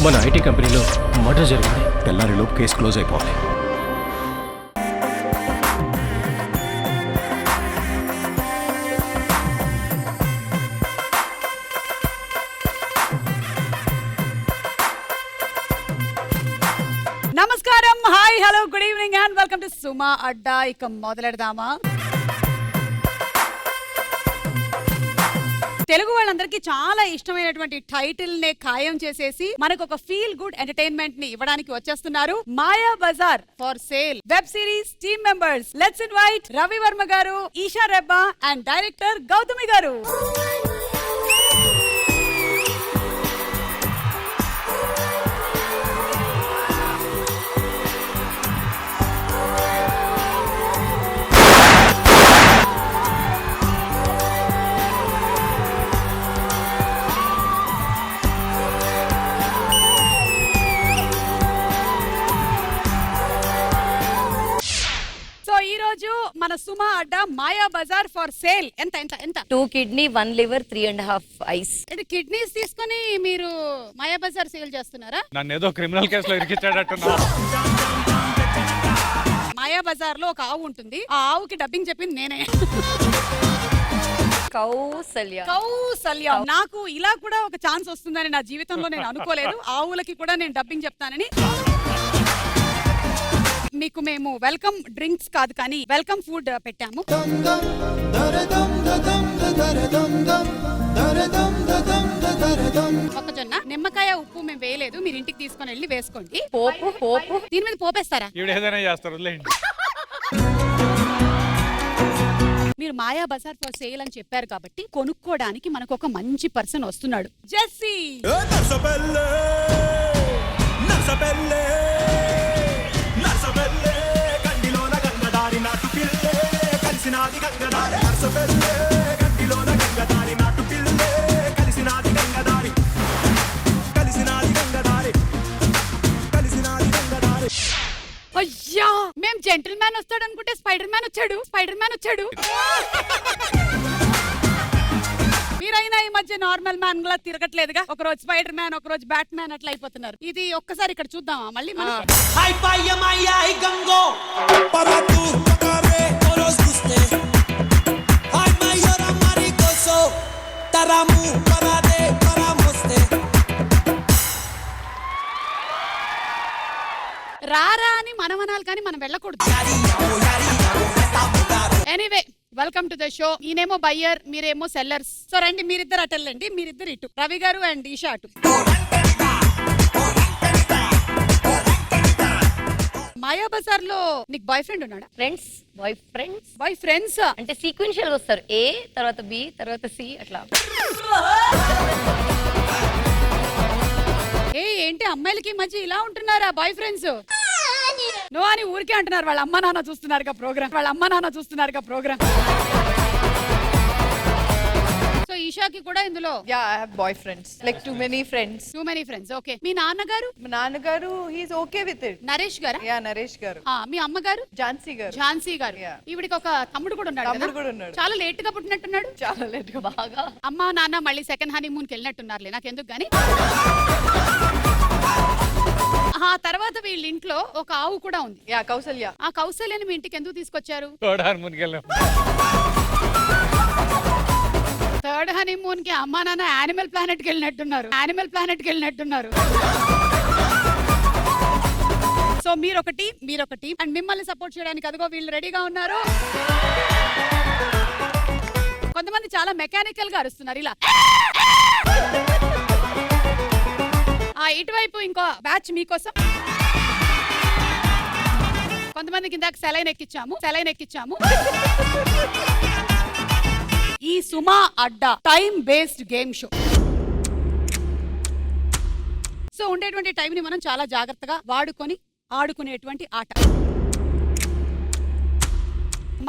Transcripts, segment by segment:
మన ఐటీ కంపెనీలో మర్డర్ జరిగింది. తెల్లారిలో కేసు క్లోజ్ అయిపోవాలి. నమస్కారం, hi, hello, good evening and welcome to Suma Adda. ఇక మొదలెడదామా? తెలుగు వాళ్ళందరికీ చాలా ఇష్టమైనటువంటి టైటిల్ నే ఖాయం చేసేసి మనకు ఒక ఫీల్ గుడ్ ఎంటర్టైన్మెంట్ ని ఇవ్వడానికి వచ్చేస్తున్నారు Maya Bazaar for sale web series team members. Let's invite Ravi Varma garu, Eesha Rebba and director Gautami garu. ఈ రోజు మన సుమా అడ్డా మాయా బజార్ ఫర్ సేల్. ఎంత ఎంత ఎంత? 2 kidney, 1 liver, 3.5 eyes. ఇది కిడ్నీస్ తీసుకొని మీరు మాయా బజార్ సేల్ చేస్తున్నారా? నన్ను ఏదో క్రిమినల్ కేసులో ఇరికించాడట్టున్నా. మాయా బజార్ లో ఒక ఆవు ఉంటుంది, ఆ ఆవుకి డబ్బింగ్ చెప్పింది నేనే. కౌసల్య. కౌసల్య. నాకు ఇలా కూడా ఒక ఛాన్స్ వస్తుందని నా జీవితంలో నేను అనుకోలేదు. ఆవులకి కూడా నేను డబ్బింగ్ చెప్తానని. మీకు మేము వెల్కమ్ డ్రింక్స్ కాదు కానీ వెల్కమ్ ఫుడ్ పెట్టాము. మొక్కజొన్న, నిమ్మకాయ, ఉప్పు మేము వేయలేదు, మీరు ఇంటికి తీసుకొని వెళ్ళి వేసుకోండి. పోపు పోపు దీని మీద పోపేస్తారా? ఈవిడ ఏదైనా చేస్తారు, వదిలేయండి. మీరు మాయా బజార్ ఫర్ సేల్ అని చెప్పారు కాబట్టి కొనుక్కోవడానికి మనకు ఒక మంచి పర్సన్ వస్తున్నాడు. జెస్సీ. అయ్యా, మేం జెంటిల్ మ్యాన్ వస్తాడు అనుకుంటే స్పైడర్ మ్యాన్ వచ్చాడు. స్పైడర్ మ్యాన్ వచ్చాడు. మీరైనా ఈ మధ్య నార్మల్ మ్యాన్ లా తిరగట్లేదుగా. ఒక రోజు స్పైడర్ మ్యాన్, ఒక రోజు బ్యాట్ మ్యాన్ అట్లా అయిపోతున్నారు. ఇది ఒక్కసారి ఇక్కడ చూద్దామా మళ్ళీ మనం? రారా అని మనం అనాలి కానీ మనం వెళ్ళకూడదు. Anyway, welcome to the show. ఈయనేమో బయ్యర్, మీరేమో సెల్లర్స్. సో రండి, మీరిద్దరు అటు వెళ్ళండి, మీరిద్దరు ఇటు. రవి గారు అండ్ ఈషా అటు. మాయా బజార్ లో నీకు బాయ్ ఫ్రెండ్ ఉన్నాడా? Friends, boyfriends. Boyfriends అంటే సీక్వెన్షియల్ వస్తారు. ఏ తర్వాత బి తర్వాత సి అట్లా. ఏంటి అమ్మాయిలకి మధ్య ఇలా ఉంటున్నారా బాయ్ ఫ్రెండ్స్? నో అని ఊరికే అంటున్నారు. వాళ్ళ అమ్మ నాన్న చూస్తున్నారుగా ప్రోగ్రామ్. సో ఈషాకి కూడా ఇందులో Yeah, I have boyfriends. Like too many friends. Too many friends. Okay, మీ నాన్నగారు? మా నాన్నగారు, he's okay with it. Naresh గారా? Yeah, Naresh garu. మీ అమ్మగారు? Jhansi garu. ఝాన్సీ గారు. Yeah. ఈవిడికి ఒక తమ్ముడు కూడా ఉన్నాడు. తమ్ముడు కదా? కూడా ఉన్నాడు. చాలా లేట్ గా పుట్టినట్టున్నాడు. చాలా late గా. బాగా. అమ్మ నాన్న మళ్ళీ సెకండ్ హనీమూన్ కి వెళ్ళినట్టున్నారులే, నాకెందుకు గానీ. ఆ తర్వాత వీళ్ళ ఇంట్లో ఒక ఆవు కూడా ఉంది. Yeah, Kausalya. ఆ కౌశల్యని మీ ఇంటికి ఎందుకు తీసుకొచ్చారు? థర్డ్ హనీమూన్ కి అమ్మా నాన్న యానిమల్ ప్లానెట్ కి వెళ్ళినట్టున్నారు. సో మీరొకటి అండ్ మిమ్మల్ని సపోర్ట్ చేయడానికి అదిగో వీళ్ళు రెడీగా ఉన్నారు. కొంతమంది చాలా మెకానికల్ గా అరుస్తున్నారు ఇలా. ఇటువైపు ఇంకో బ్యాచ్ మీకోసం. కొంతమంది కింద సెలైన్ ఎక్కించాము. ఈ Suma Adda time based game show. So ఉండేటువంటి టైం ని మనం చాలా జాగ్రత్తగా వాడుకొని ఆడుకునేటువంటి ఆట.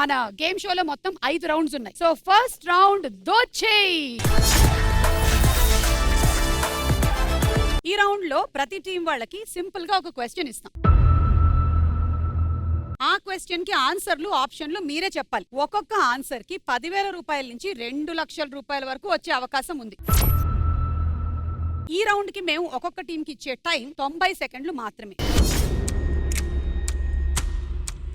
మన గేమ్ షోలో మొత్తం 5 రౌండ్స్ ఉన్నాయి. So first round Dochey. ఈ రౌండ్ లో ప్రతి టీం వాళ్ళకి సింపుల్ గా ఒక క్వశ్చన్ ఇస్తాం. ఆ క్వశ్చన్ కి ఆన్సర్లు ఆప్షన్లు మీరే చెప్పాలి. ఒక్కొక్క ఆన్సర్ కి 10,000 రూపాయల నుంచి 2 లక్షల రూపాయల వరకు వచ్చే అవకాశం ఉంది. ఈ రౌండ్ కి మేము ఒక్కొక్క టీం కి ఇచ్చే టైం 90 సెకండ్లు మాత్రమే.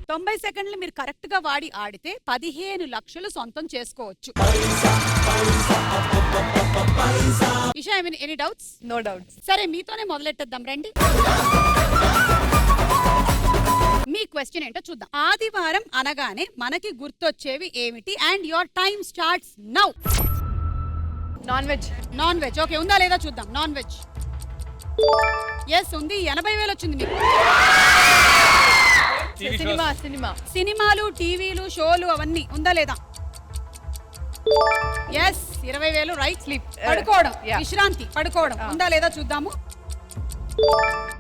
90 సెకండ్లు మీరు కరెక్ట్ గా వాడి ఆడితే 15 లక్షలు సొంతం చేసుకోవచ్చు. Isha, any doubts? No doubts. సరే, మీతోనే మొదలెట్టేద్దాం రండి. మీ క్వశ్చన్ ఏంటో చూద్దాం. ఆదివారం అనగానే మనకి గుర్తొచ్చేవి ఏమిటి? And your time starts now. Non-veg. Non veg. Okay, ఉందా లేదా చూద్దాం. నాన్ వెజ్ ఎస్ ఉంది. 80,000 వచ్చింది మీకు. Cinema. సినిమాలు, టీవీలు, షోలు అవన్నీ ఉందా లేదా? Yes, 20,000 right. Sleep. పడుకోవడం, Yeah. విశ్రాంతి, పడుకోవడం ఉందా లేదా చూద్దాము.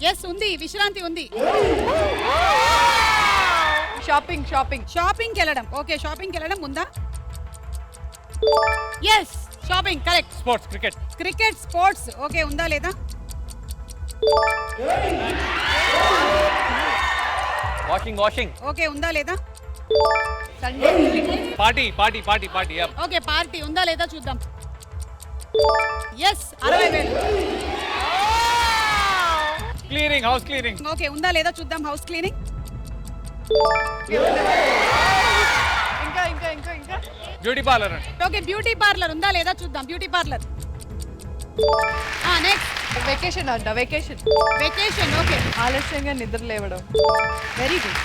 ఎస్ ఉంది, విశ్రాంతి ఉంది. Shopping. షాపింగ్కి వెళ్ళడం. ఓకే, షాపింగ్కి వెళ్ళడం ఉందా? Yes, shopping correct. Sports, cricket, sports okay, ఉందా లేదా? వాషింగ్ ఓకే, ఉందా లేదా? Sunday. పార్టీ. ఓకే, పార్టీ ఉందా లేదా చూద్దాం. Yes, 60,000. Cleaning, house cleaning. Okay, ఉందా లేదా చూద్దాం. House cleaning. ఇంకా. Beauty parlour. Okay, beauty parlour ఉందా లేదా చూద్దాం. Beauty parlour. నెక్స్ట్ Vacation అంట. వెకేషన్. ఓకే, ఆలస్యంగా నిద్ర లేవడం. Very good.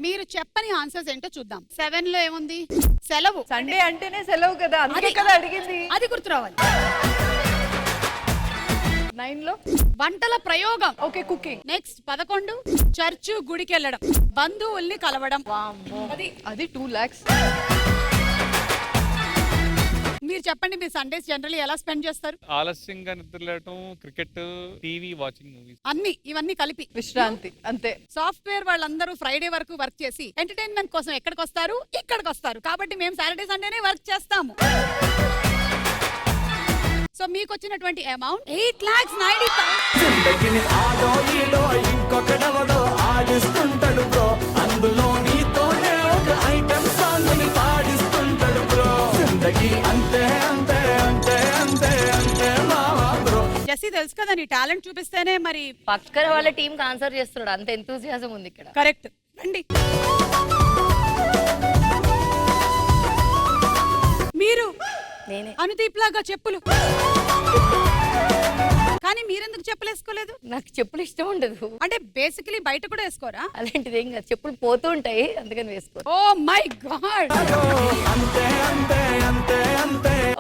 మీరు చెప్పని ఆన్సర్స్ ఏంటో చూద్దాం. 7 లో ఏముంది? సెలవు. సండే అంటేనే సెలవు కదా, అందుకే అది- కదా అడిగింది. అది గుర్తు రావాలి. 9 లో వంటల ప్రయోగం. Okay, cooking. నెక్స్ట్ 11 చర్చు, గుడికి వెళ్ళడం, బంధువుల్ని కలవడం. అది 2 lakhs. మీరు చెప్పండి, మీరు సండేస్ జనరల్లీ ఎలా స్పెండ్ చేస్తారు? ఆలస్యంగా నిద్రలేయటం, క్రికెట్, టీవీ, వాచింగ్ మూవీస్. ఇవన్నీ కలిపి విశ్రాంతి అంతే. సాఫ్ట్వేర్ వాళ్ళందరూ ఫ్రైడే వరకు వర్క్ చేసి ఎంటర్టైన్మెంట్ కోసం ఎక్కడికి వస్తారు? ఇక్కడికి వస్తారు. కాబట్టి మేము సాటర్డే సండేనే వర్క్ చేస్తాము. సో మీకు వచ్చినటువంటి అమౌంట్ 8,90,000. జిందగిని ఆడో ఈడో ఇంకొకడెవడో ఆడిస్తుంటాడు బ్రో, అందులో నీతోనే ఒక ఐటమ్ సాంగ్ ని పాడిస్తుంటాడు బ్రో. జిందగి అంతే మావా బ్రో. జెస్సీ, తెలుసు కదా, నీ టాలెంట్ చూపిస్తేనే మరి. పక్కన వాళ్ళ టీం కి ఆన్సర్ చేస్తున్నాడు, అంత ఎంతూజియాజం ఉంది ఇక్కడ. కరెక్ట్. రండి, మీరు నేనే. అనుదీప్ లాగా చెప్పులు. కానీ మీరెందుకు చెప్పులు వేసుకోలేదు? నాకు చెప్పులు ఇష్టం ఉండదు. అంటే బేసికలీ బయట కూడా వేసుకోరా? అలాంటిది ఏం కాదు, చెప్పులు పోతూ ఉంటాయి, అందుకని వేసుకో. Oh my God.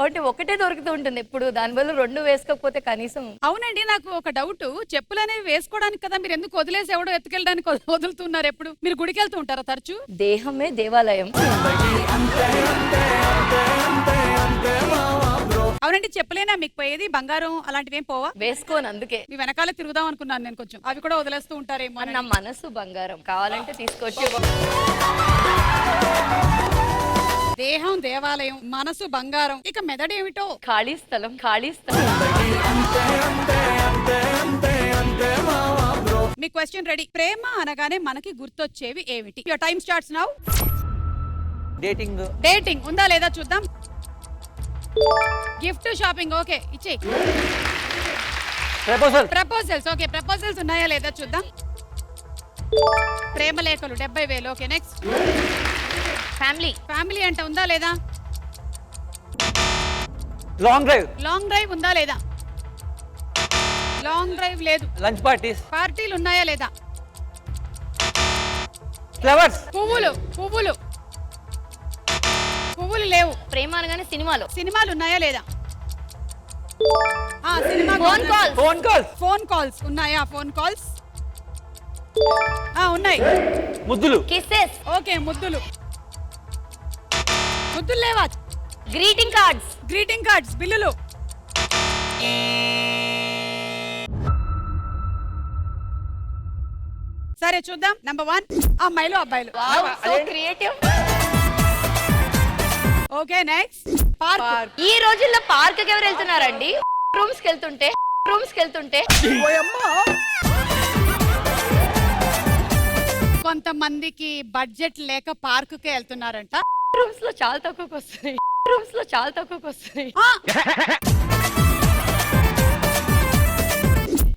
ఒకటి ఒకటే దొరుకుతూ ఉంటుంది ఎప్పుడు, దాని బదులు 2 వేసుకోకపోతే కనీసం. అవునండి, నాకు ఒక డౌట్. చెప్పులు అనేవి వేసుకోవడానికి కదా, మీరు ఎందుకు వదిలేసి ఎవడో ఎత్తుకెళ్ళడానికి వదులుతున్నారు? ఎప్పుడు మీరు గుడికి వెళ్తూ ఉంటారా తరచు? దేహమే దేవాలయం. అవునండి, చెప్పులేనా మీకు పోయేది? బంగారం అలాంటివి ఏం పోవా? వేసుకోను, అందుకే. మీ వెనకాల తిరుగుదాం అనుకున్నాను నేను కొంచెం. అవి కూడా వదిలేస్తూ ఉంటారేమో అని. నా మనసు బంగారం, కావాలంటే తీసుకొచ్చి. దేహం దేవాలయం, మనసు బంగారం, ఇక మెదడేమిటో? ఖాళీ స్థలం. మీ క్వశ్చన్ రెడీ. ప్రేమ అనగానే మనకి గుర్తొచ్చేవి ఏమిటి? Your time starts now. Dating ఉందా లేదా చూద్దాం. Gift, shopping. ఓకే, ఇచ్చే. ప్రపోజల్స్. ఓకే, ప్రపోజల్స్ ఉన్నాయా లేదా చూద్దాం. ప్రేమ లేఖలు 70,000. Okay, next. ఫ్యామిలీ అంటే ఉందా లేదా? లాంగ్ డ్రైవ్ ఉందా లేదా? లాంగ్ డ్రైవ్ లేదు. లంచ్ పార్టీలు ఉన్నాయా లేదా? ఫ్లవర్స్. పువ్వులు లేవు. ప్రేమ అనగానే సినిమాలు ఉన్నాయా లేదా? సినిమా. ఫోన్ కాల్స్ ఉన్నాయా? ఫోన్ కాల్స్ ఉన్నాయి. కిసెస్. ఓకే, ముద్దులు లేవా? Greeting cards. బిల్లులు. సరే చూద్దాం. నెంబర్ 1 అమ్మాయిలు, అబ్బాయిలు. So creative. Okay, next. Park. ఈ రోజుల్లో పార్క్ కి ఎవరు వెళ్తున్నారండి? రూమ్స్ కి వెళ్తుంటే కొంతమందికి బడ్జెట్ లేక పార్క్ కే వెళ్తున్నారంట. రూమ్స్ లో చాలా తక్కువకి వస్తాయి. ఫొటోస్ లో చాలా తక్కువకి వస్తున్నాయి.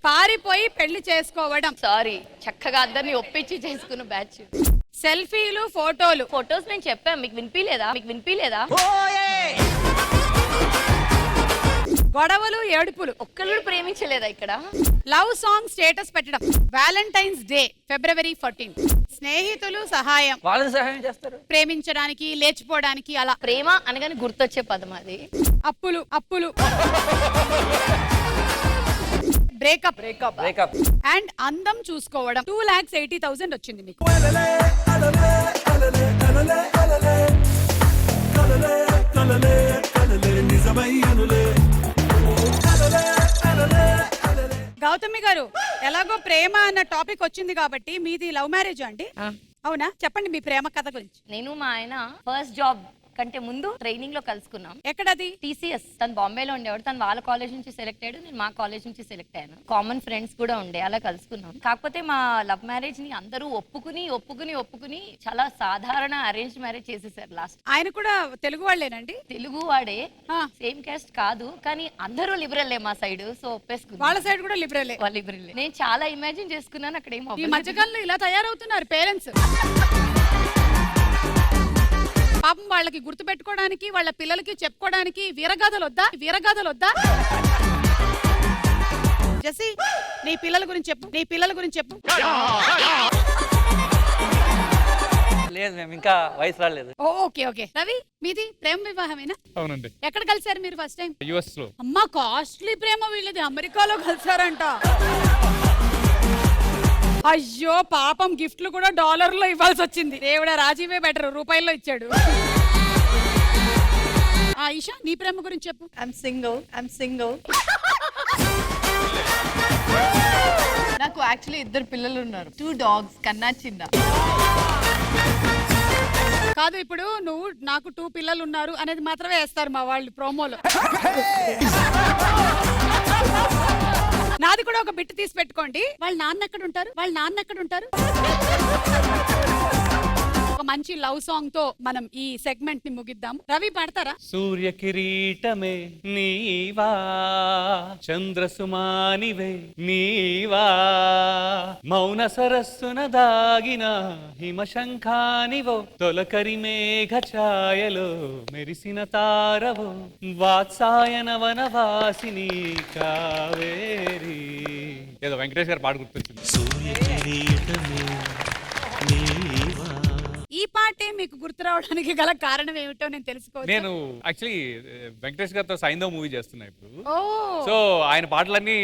పారిపోయి పెళ్లి చేసుకోవడం, సారీ, చక్కగా అందరిని ఒప్పించి చేసుకున్న బ్యాచ్. సెల్ఫీలు, ఫోటోలు, ఫొటోస్ నేను చెప్పాను, మీకు వినిపించలేదా? గొడవలు, ఏడుపులు, ఒక్కళ్ళు ప్రేమించలేదా ఇక్కడ? లవ్ సాంగ్ స్టేటస్ పెట్టడం, వ్యాలంటైన్స్ డే February 14, స్నేహితులు సహాయం, వాళ్ళని సహాయం చేస్తారు. ప్రేమించడానికి, లేచిపోవడానికి, అలా. ప్రేమ అనగానే గుర్తొచ్చే పదం అది. అప్పులు బ్రేకప్ బ్రేకప్. అండ్ అందం చూసుకోవడం. 2,80,000 వచ్చింది మీకు. గౌతమి గారు, ఎలాగో ప్రేమ అన్న టాపిక్ వచ్చింది కాబట్టి మీది లవ్ మ్యారేజ్ అండి? అవునా, చెప్పండి మీ ప్రేమ కథ గురించి. నేను మా ఆయన ఫస్ట్ జాబ్ కంటే ముందు ట్రైనింగ్ లో కలుసుకున్నాం. ఎక్కడది? TCS. తను బాంబేలో ఉండేవాడు. తను వాళ్ళ కాలేజ్ నుంచి సెలెక్ట్ అయ్యాడు, నేను మా కాలేజ్ నుంచి సెలెక్ట్ అయ్యాను. కామన్ ఫ్రెండ్స్ కూడా ఉండే, అలా కలుసుకున్నాం. కాకపోతే మా లవ్ మ్యారేజ్ ని అందరూ ఒప్పుకుని చాలా సాధారణ అరేంజ్ మ్యారేజ్ చేసేసారు లాస్ట్. ఆయన కూడా తెలుగు వాళ్ళేనండి? తెలుగు వాడే, ఆ. సేమ్ క్యాస్ట్ కాదు, కానీ అందరూ లిబరల్ మా సైడ్. సో ఒప్పేసుకున్నాం. వాళ్ళ సైడ్ కూడా లిబరలే? వాళ్ళ లిబరల్. నేను చాలా ఇమాజిన్ చేసుకున్నాను, అక్కడ ఏమో ఈ మధ్యకాలంలో ఇలా తయారవుతున్నారు పేరెంట్స్. పాపం వాళ్ళకి గుర్తు పెట్టుకోవడానికి, వాళ్ళ పిల్లలకి చెప్పుకోవడానికి వీరగాథలు వద్దా? జెస్సీ, నీ పిల్లల గురించి చెప్పు. లేదు, మేము ఇంకా వయసు రాలేదు. ఓకే. రవి, మీది ప్రేమ వివాహమేనా? అవునండి. ఎక్కడ కలిసారు మీరు ఫస్ట్ టైం? US లో. అమ్మా, కాస్ట్లీ ప్రేమ వీళ్ళది. అమెరికాలో కలిసారంట. అయ్యో పాపం, గిఫ్ట్లు కూడా డాలర్లో ఇవ్వాల్సి వచ్చింది. దేవుడా, రాజీవే బెటర్, రూపాయల్లో ఇచ్చాడు. ఈషా, నీ ప్రేమ గురించి చెప్పు. I'm single. నాకు యాక్చువల్లీ 2 పిల్లలు ఉన్నారు. 2 dogs, కన్నా చిన్న. కాదు, ఇప్పుడు నువ్వు నాకు 2 పిల్లలు ఉన్నారు అనేది మాత్రమే వేస్తారు మా వాళ్ళు ప్రోమోలో. నాది కూడా ఒక బిట్ తీసి పెట్టుకోండి. వాళ్ళ నాన్న ఎక్కడ ఉంటారు? ఒక మంచి లవ్ సాంగ్ తో మనం ఈ సెగ్మెంట్ ని ముగిద్దాం. రవి, పాడతారా? సూర్య కిరీటమే నీవా, చంద్రసుమానివే నీవా, మౌన సరస్సున దాగిన హిమశంఖానివో, తొలకరి మేఘ ఛాయలో మెరిసిన తారవో, వాత్సాయన వనవాసిని కావేరి. ఏదో వెంకటేష్ గారు పాట గుర్తొచ్చింది. సూర్య కిరీటమే నీవా. ఈ పాటే మీకు గుర్తు రావడానికి గల కారణం ఏమిటో నేను తెలుసుకోవచ్చు? నేను యాక్చువల్లీ వెంకటేష్ గారితో సైంధవ్ మూవీ చేస్తున్నా ఇప్పుడు. ఓ, సో ఆయన పాటలన్నీ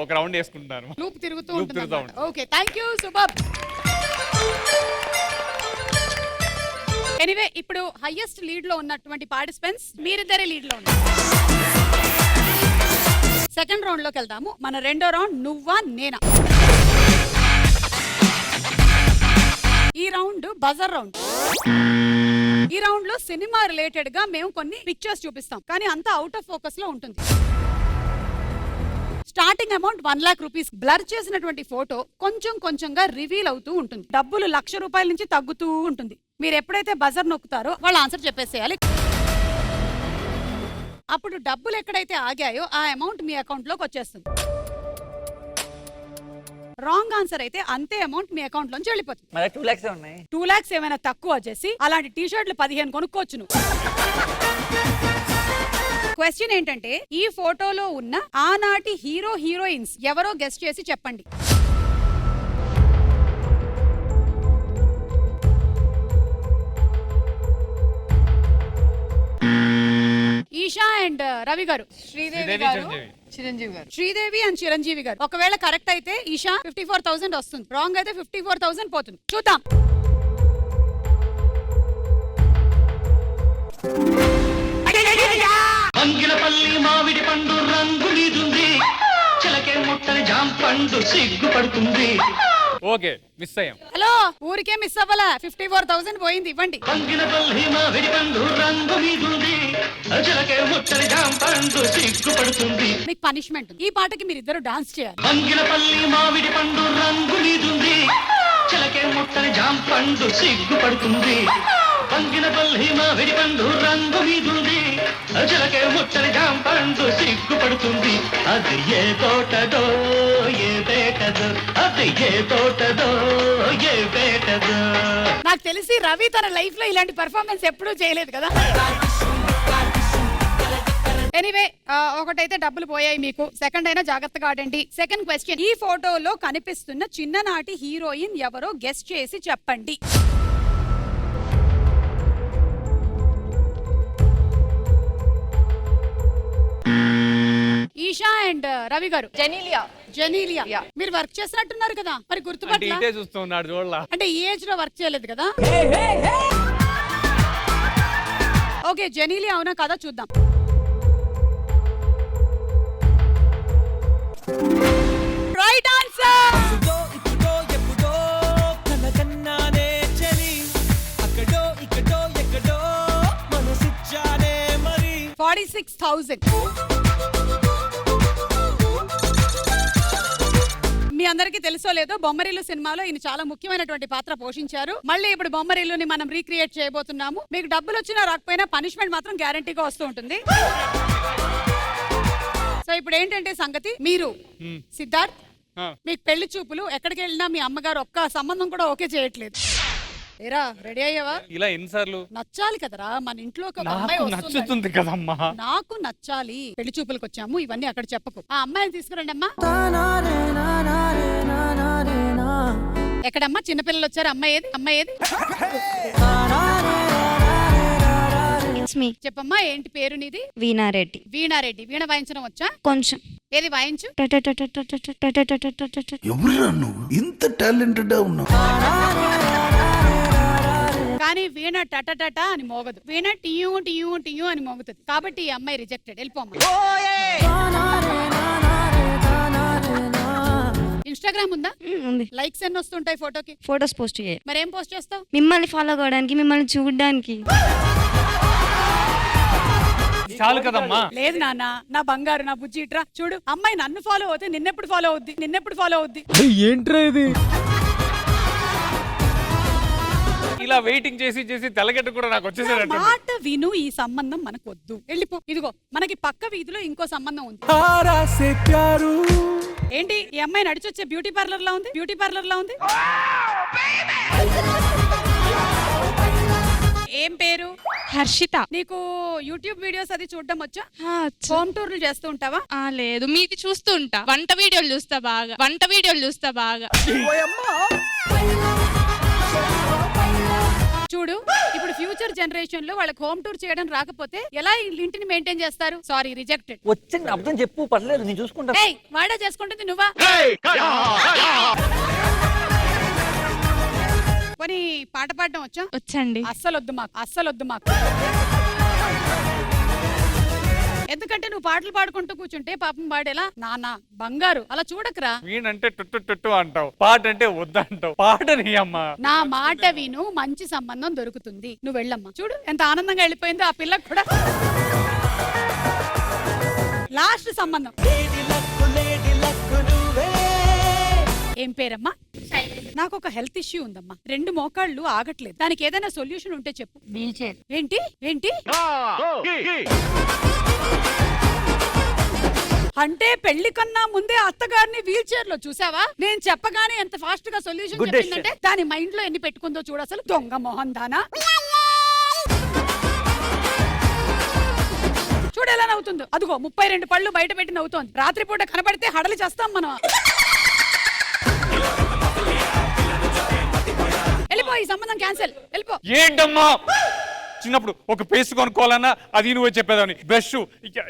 ఒక రౌండ్ వేసుకుంటున్నాను. లూప్ తిరుగుతూ Loop ఉంటుంది. తిరుగుతూ ఉంటుంది. Okay, thank you super. Anyway, ఇప్పుడు హైయెస్ట్ లీడ్ లో ఉన్నటువంటి పార్టిసిపెంట్స్ మీరిద్దరే లీడ్ లో ఉన్నారు. సెకండ్ రౌండ్ లోకి వెళ్దాము. మన రెండో రౌండ్ నువ్వా నేనా. ఈ రౌండ్ బజర్ రౌండ్. ఈ రౌండ్ లో సినిమా రిలేటెడ్ గా మేము కొన్ని పిక్చర్స్ చూపిస్తాం, కానీ అంతా అవుట్ ఆఫ్ ఫోకస్ లో ఉంటుంది. Starting amount 1 lakh rupees. Blur చేసినటువంటి ఫోటో కొంచెంగా రివీల్ అవుతూ ఉంటుంది. డబ్బులు ₹1,00,000 నుంచి తగ్గుతూ ఉంటుంది. మీరు ఎప్పుడైతే బజర్ నొక్కుతారో వాళ్ళు ఆన్సర్ చెప్పేసేయాలి. అప్పుడు డబ్బులు ఎక్కడైతే ఆగాయో ఆ అమౌంట్ మీ అకౌంట్ లోకి వచ్చేస్తుంది. రాంగ్ ఆన్సర్ అయితే అంతే అమౌంట్ మీ అకౌంట్ లోంచి వెళ్ళిపోతుంది. 2 lakhs ఉన్నాయి. 2 lakhs ఏమైనా తక్కువ చేసి అలాంటి టీ-షర్ట్లు 15 కొనుక్కోవచ్చు నువ్వు. క్వశ్చన్ ఏంటంటే, ఈ ఫోటోలో ఉన్న ఆనాటి హీరోయిన్స్ ఎవరో గెస్ట్ చేసి చెప్పండి. ఈషా అండ్ రవి గారు. శ్రీదేవి గారు, చిరంజీవి చిరంజీవి గారు. ఒకవేళ కరెక్ట్ అయితే ఈషా 54,000 వస్తుంది, రాంగ్ అయితే 54,000 పోతుంది. చూద్దాం. అంగిలపల్లి మామిడి పండు రంగు నీదుంది, చిలకే ముట్టని జాంపండు సిగ్గుపడుతుంది. ఓకే, మిస్ అయ్యాం. హలో, ఊరికే మిస్ అవ్వాలా? 54,000 పోయింది, ఇవ్వండి. అంగిలపల్లి మామిడి పండు రంగు నీదుంది, చిలకే ముట్టని జాంపండు సిగ్గుపడుతుంది. మీకు పనిష్మెంట్. ఈ పాటకి మీరు ఇద్దరు డాన్స్ చేయాలి. అంగిలపల్లి మామిడి పండు రంగు నీదుంది, చిలకే ముట్టని జాంపండు సిగ్గుపడుతుంది. పంగిన పల్లి మామిడి పండు రంగు మీదుంది చిలకే ముట్టడి జాంపండు సిగ్గుపడుతుంది అది ఏ తోటదో ఏ పేటదో అది ఏ తోటదో ఏ పేటదో. నాకు తెలిసి రవి తన లైఫ్ లో ఇలాంటి పర్ఫార్మెన్స్ ఎప్పుడూ చేయలేదు కదా. ఎనీవే ఒకటైతే డబ్బులు పోయాయి మీకు. సెకండ్ అయినా జాగ్రత్తగా ఆడండి. సెకండ్ క్వశ్చన్, ఈ ఫోటోలో కనిపిస్తున్న చిన్ననాటి హీరోయిన్ ఎవరో గెస్ చేసి చెప్పండి. ఈషా అండ్ రవి గారు. జెనీలియా. జెనీలియా. మీరు వర్క్ చేసినట్టున్నారు కదా, మరి అంటే గుర్తుపట్ల ఇదే చూస్తున్నాడు చూడలా. అంటే ఈ ఏజ్ లో వర్క్ చేయలేదు కదా. ఓకే, జెనీలియా అవునా కదా చూద్దాం. Right answer. 46,000. మీ అందరికీ తెలుసో లేదో బొమ్మరిల్లు సినిమాలో ఈయన చాలా ముఖ్యమైనటువంటి పాత్ర పోషించారు. మళ్ళీ ఇప్పుడు బొమ్మరిల్లుని మనం రీక్రియేట్ చేయబోతున్నాము. మీకు డబ్బులు వచ్చినా రాకపోయినా పనిష్మెంట్ మాత్రం గ్యారంటీగా వస్తూ ఉంటుంది. సో ఇప్పుడు ఏంటంటే సంగతి, మీరు సిద్ధార్థ్ మీకు పెళ్లి చూపులు ఎక్కడికి వెళ్ళినా మీ అమ్మగారు ఒక్క సంబంధం కూడా ఓకే చేయట్లేదు. ఏరా రెడీ అయ్యావా? ఇలా ఎన్నిసార్లు? నచ్చాలి కదరా, మన ఇంట్లో ఒక అమ్మాయి నచ్చుతుంది కదమ్మా. నాకు నచ్చాలి. పెళ్లి చూపులకు వచ్చాము, ఇవన్నీ అక్కడ చెప్పకు. ఆ అమ్మాయిని తీసుకురండి అమ్మా. ఎక్కడమ్మా చిన్నపిల్లలు వచ్చారు? అమ్మాయి ఏది? అమ్మాయి ఏది? చెప్పమ్మా, ఏంటి పేరు నీది? వీణారెడ్డి. వీణారెడ్డి. వీణ వాయించడం వచ్చా? కొంచెం. ఏది వాయించు? ఎవరురా నువ్వు ఇంత టాలెంటెడ్ ఉన్నావు? కానీ వీణ టటటట అని మోగదు. వీణ టియూ టియూ టియూ అని మోగుతుంది. కాబట్టి ఈ అమ్మాయి రిజెక్టెడ్. వెళ్ళిపోమ్మా. ఇన్స్టాగ్రామ్ ఉందా? ఉంది. లైక్స్ ఎన్ని వస్తుంటాయి ఫోటోకి? ఫొటోస్ పోస్ట్ చేయాలి. మరి ఏం పోస్ట్ చేస్తావు? మిమ్మల్ని ఫాలో కావడానికి, మిమ్మల్ని చూడడానికి. చాలు కదమ్మా. లేదు నాన్న, నా బంగారు, నా బుజ్జి, ఇట్రా చూడు. అమ్మాయి నన్ను ఫాలో అవుతే నిన్నెప్పుడు ఫాలో అవుద్ది? నిన్నెప్పుడు ఫాలో అవుద్ది? ఏంట్రా ఇది? ఇలా వెయిటింగ్ చేసి చేసి తెల్లగడ్డ కూడా నాకు వచ్చేసాడు. మాట విను, ఈ సంబంధం మనకు వద్దు. వెళ్ళిపో. ఇదిగో మనకి పక్క వీధిలో ఇంకో సంబంధం ఉంది. ఏంటి ఈ అమ్మాయి నడిచొచ్చే బ్యూటీ పార్లర్ లా ఉంది? బ్యూటీ పార్లర్ లా ఉంది. ఏం పేరు? హర్షిత. నీకు యూట్యూబ్ వీడియోస్ అది చూడడం వచ్చా? హోమ్ టూర్లు చేస్తూ ఉంటావా? లేదు, మీది చూస్తూ ఉంటా. వంట వీడియోలు చూస్తా బాగా. చూడు, ఇప్పుడు ఫ్యూచర్ జనరేషన్ లో వాళ్ళకి హోమ్ టూర్ చేయడం రాకపోతే ఎలా ఇంటిని మెయింటైన్ చేస్తారు? Sorry, rejected. వచ్చింది అర్థం చెప్పు, పర్లేదు నేను చూసుకుంటా. ఏయ్, వాడా చేసుకుంటుంది నువ్వా? పోనీ పాట పాడడం వచ్చా? వచ్చండి. అస్సలొద్దు మాకు. ఎందుకంటే నువ్వు పాటలు పాడుకుంటూ కూర్చుంటే పాపం పాడేలా. నానా బంగారు అలా చూడకరా. వీణంటే టుట్టు అంటావు, పాట అంటే వద్దంటావు. పాటని అమ్మా. నా మాట విను, మంచి సంబంధం దొరుకుతుంది. నువ్వు వెళ్ళమ్మా. చూడు ఎంత ఆనందంగా వెళ్ళిపోయిందో ఆ పిల్లకు కూడా. లాస్ట్ సంబంధం. ఏం పేరమ్మా? నాకు ఒక హెల్త్ ఇష్యూ ఉందమ్మా. 2 మోకాళ్ళు ఆగట్లేదు. దానికి ఏదైనా సొల్యూషన్ ఉంటే చెప్పు. Wheelchair. ఏంటి? అంటే పెళ్లి కన్నా ముందే అత్తగారిని వీల్ చైర్ లో చూసావా? నేను చెప్పగానే ఎంత ఫాస్ట్ గా సొల్యూషన్ చెప్పిందంటే దాని మైండ్ లో ఎన్ని పెట్టుకుందో చూడు. అసలు దొంగ మొహం దానా. చూడు ఎలా నవ్వుతుందో. అదిగో 32 పళ్ళు బయట పెట్టి నవ్వుతోంది. రాత్రిపూట కనబడితే హడలి చేస్తాం మనం. వెళ్ళిపో, ఈ సంబంధం క్యాన్సిల్. వెళ్ళిపో. ఏంటమ్మా, చిన్నప్పుడు ఒక పేస్ట్ కొనుక్కోవాలన్నా అది నువ్వే చెప్పేదాన్ని. బ్రష్,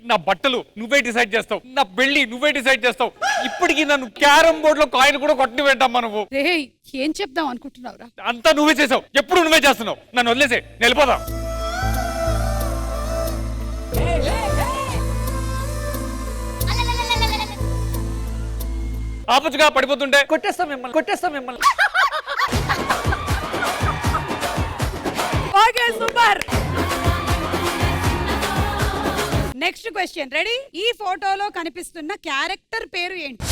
నా బట్టలు నువ్వే డిసైడ్ చేస్తావు. నా పెళ్లి నువ్వే డిసైడ్ చేస్తావు. ఇప్పటికి నన్ను క్యారం బోర్డ్ లో కాయిన్ కూడా కొట్టి పెట్టమ్మా నువ్వు. ఏం చెప్దాం అనుకుంటున్నావురా? అంతా నువ్వే చేసావు, ఎప్పుడు నువ్వే చేస్తున్నావు. నన్ను వదిలేసే, వెళ్ళిపోదా. ఆపచ్చుగా పడిపోతుంటే. కొట్టేస్తా మిమ్మల్ని. Okay, super. Next question ready? ఈ ఫోటోలో కనిపిస్తున్న క్యారెక్టర్ పేరు ఏంటి?